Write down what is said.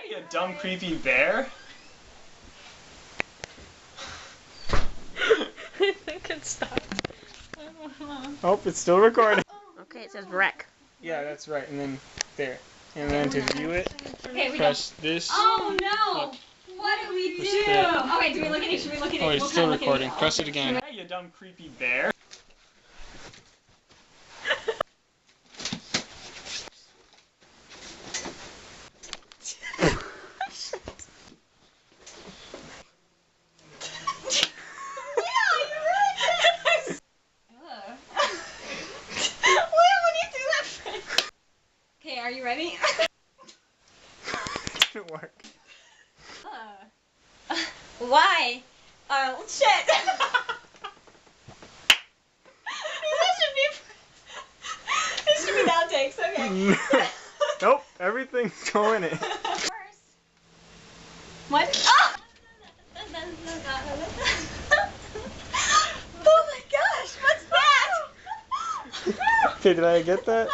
Hey, you dumb creepy bear. I think it stopped. Oh, it's still recording. Okay, it says wreck. Yeah, that's right. And then there. And then to view it, Okay, we press this. Oh no! What do we do? that. Okay, do we look at it? Should we look at it? Oh, it's We'll still kinda look at recording. it. Press it again. Hey, you dumb creepy bear. Okay, are you ready? Didn't work. Why? Oh shit! This should be the outtakes. Okay. Nope, everything's going in. First. What? Oh! Oh my gosh! What's that? Okay, did I get that?